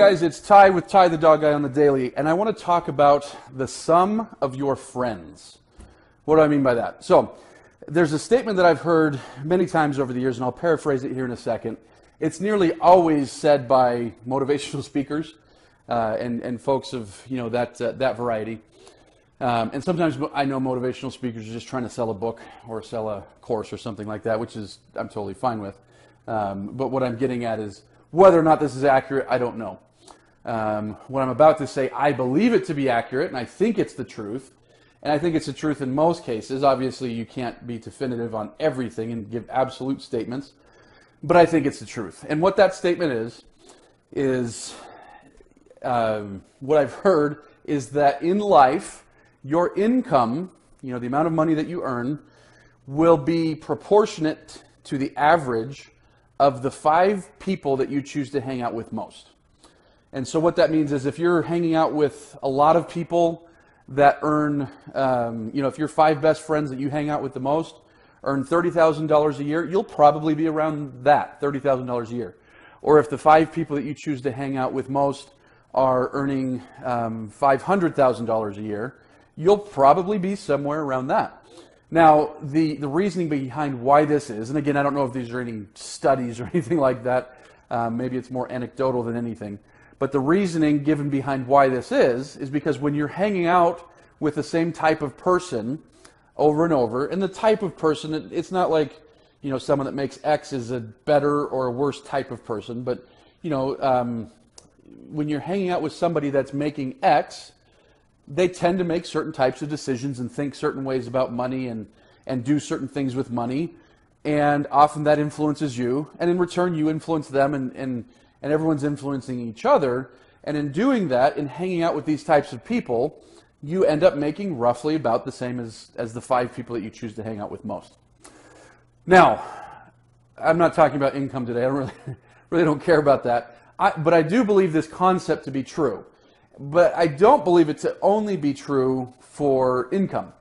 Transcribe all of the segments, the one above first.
guys, it's Ty with Ty the Dog Guy on the Daily, and I want to talk about the sum of your friends. What do I mean by that? So, there's a statement that I've heard many times over the years, and I'll paraphrase it here in a second. It's nearly always said by motivational speakers and folks of that variety. And sometimes I know motivational speakers are just trying to sell a book or sell a course or something like that, which is I'm totally fine with. But what I'm getting at is whether or not this is accurate, I don't know. What I'm about to say, I believe it to be accurate, and I think it's the truth. And I think it's the truth in most cases. Obviously, you can't be definitive on everything and give absolute statements, but I think it's the truth. And what that statement is what I've heard is that in life, your income, the amount of money that you earn, will be proportionate to the average of the 5 people that you choose to hang out with most. And so what that means is if you're hanging out with a lot of people that earn, if your 5 best friends that you hang out with the most earn $30,000 a year, you'll probably be around that, $30,000 a year. Or if the 5 people that you choose to hang out with most are earning $500,000 a year, you'll probably be somewhere around that. Now, the reasoning behind why this is, and again, I don't know if these are any studies or anything like that. Maybe it's more anecdotal than anything. But the reasoning given behind why this is because when you're hanging out with the same type of person over and over, and the type of person, it's not like, someone that makes X is a better or a worse type of person, but, when you're hanging out with somebody that's making X, they tend to make certain types of decisions and think certain ways about money and do certain things with money. And often that influences you. And in return, you influence them and everyone's influencing each other. And in doing that, in hanging out with these types of people, you end up making roughly about the same as the 5 people that you choose to hang out with most. Now, I'm not talking about income today. I don't really don't care about that. But I do believe this concept to be true. But I don't believe it to only be true for income.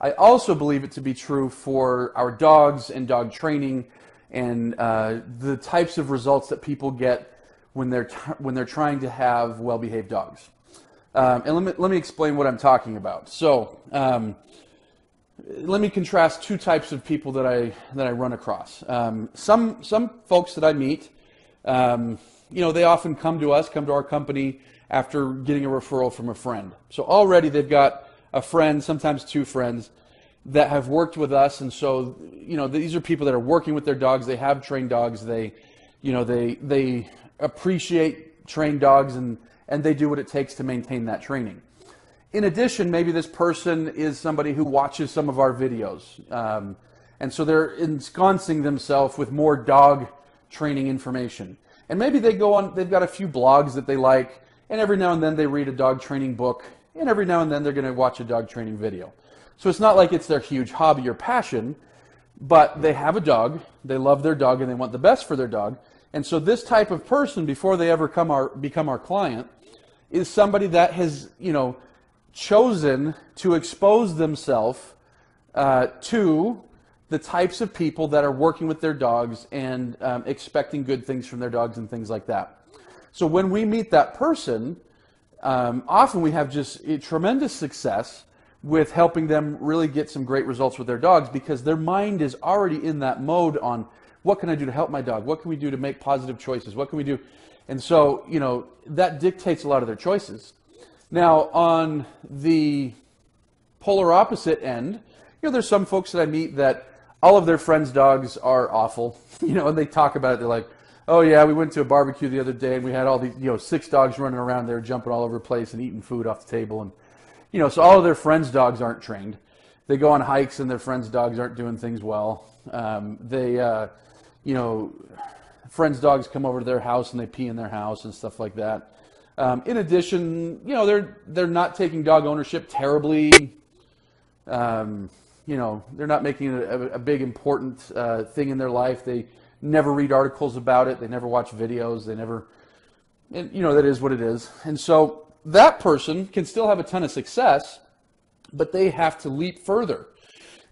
I also believe it to be true for our dogs and dog training and the types of results that people get when they're trying to have well-behaved dogs. And let me explain what I'm talking about. So let me contrast 2 types of people that I run across. Some folks that I meet, they often come to our company after getting a referral from a friend. So already they've got a friend, sometimes 2 friends, that have worked with us. And so, these are people that are working with their dogs. They have trained dogs. They appreciate trained dogs and they do what it takes to maintain that training. In addition, maybe this person is somebody who watches some of our videos. And so they're ensconcing themselves with more dog training information. And maybe they've got a few blogs that they like, and every now and then they read a dog training book, and every now and then they're going to watch a dog training video. So it's not like it's their huge hobby or passion, but they have a dog, they love their dog, and they want the best for their dog. And so this type of person, before they ever become our client, is somebody that has, chosen to expose themselves to the types of people that are working with their dogs and expecting good things from their dogs and things like that. So when we meet that person, often we have just a tremendous success with helping them really get some great results with their dogs because their mind is already in that mode on what can I do to help my dog? What can we do to make positive choices? What can we do? And so, that dictates a lot of their choices. Now, on the polar opposite end, there's some folks that I meet that all of their friends' dogs are awful, and they talk about it. They're like, oh yeah, we went to a barbecue the other day and we had all these, 6 dogs running around there jumping all over the place and eating food off the table. And, so all of their friends' dogs aren't trained. They go on hikes and their friends' dogs aren't doing things well. Friends' dogs come over to their house and they pee in their house and stuff like that. In addition, they're not taking dog ownership terribly. They're not making it a big important thing in their life. They never read articles about it. They never watch videos. That is what it is. And so that person can still have a ton of success, but they have to leap further.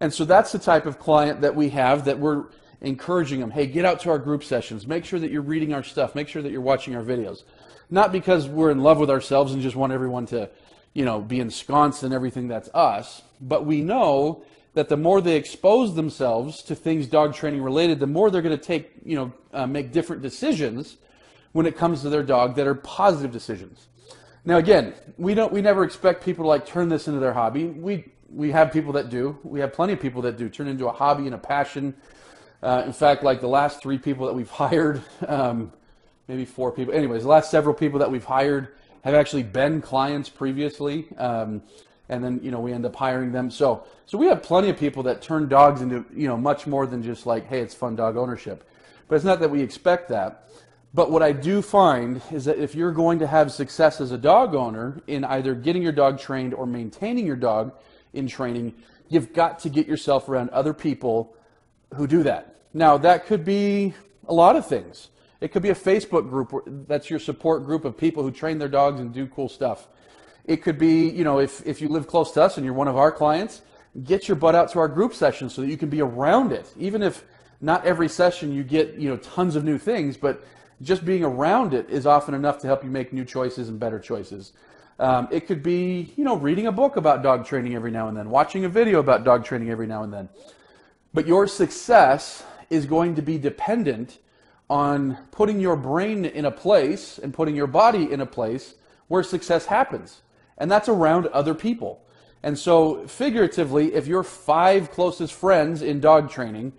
And so that's the type of client that we have that we're encouraging them. Hey, get out to our group sessions. Make sure that you're reading our stuff. Make sure that you're watching our videos. not because we're in love with ourselves and just want everyone to, be ensconced in everything that's us, but we know that the more they expose themselves to things dog training related, the more they're going to take, make different decisions when it comes to their dog that are positive decisions. Now, again, we never expect people to turn this into their hobby. We have people that do. We have plenty of people that do turn into a hobby and a passion. In fact, the last 3 people that we've hired, maybe 4 people. Anyways, the last several people that we've hired have actually been clients previously, and then we end up hiring them. So we have plenty of people that turn dogs into much more than just hey, it's fun dog ownership. But it's not that we expect that. But what I do find is that if you're going to have success as a dog owner in either getting your dog trained or maintaining your dog in training, you've got to get yourself around other people who do that. Now, that could be a lot of things. It could be a Facebook group that's your support group of people who train their dogs and do cool stuff. It could be, if you live close to us and you're one of our clients, get your butt out to our group sessions so that you can be around it. Even if not every session you get, tons of new things, but just being around it is often enough to help you make new choices and better choices. It could be, reading a book about dog training every now and then, watching a video about dog training every now and then. But your success is going to be dependent on putting your brain in a place and putting your body in a place where success happens. And that's around other people. And so figuratively, if your 5 closest friends in dog training,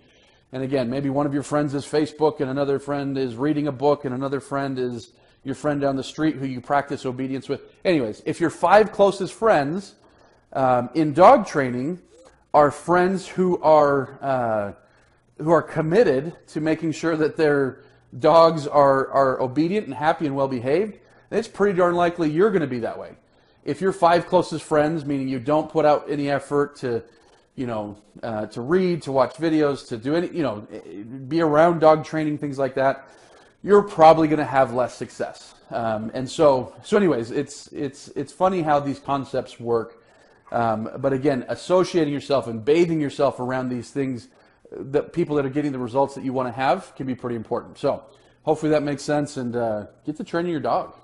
and again, maybe one of your friends is Facebook and another friend is reading a book and another friend is your friend down the street who you practice obedience with. Anyways, if your 5 closest friends in dog training are friends who are committed to making sure that their dogs are obedient and happy and well behaved, then it's pretty darn likely you're going to be that way. If your 5 closest friends, meaning you don't put out any effort to read, to watch videos, to do any, be around dog training, things like that, you're probably going to have less success. And so anyways, it's funny how these concepts work. But again, associating yourself and bathing yourself around these things, the people that are getting the results that you want to have, can be pretty important. So hopefully that makes sense, and get to training your dog.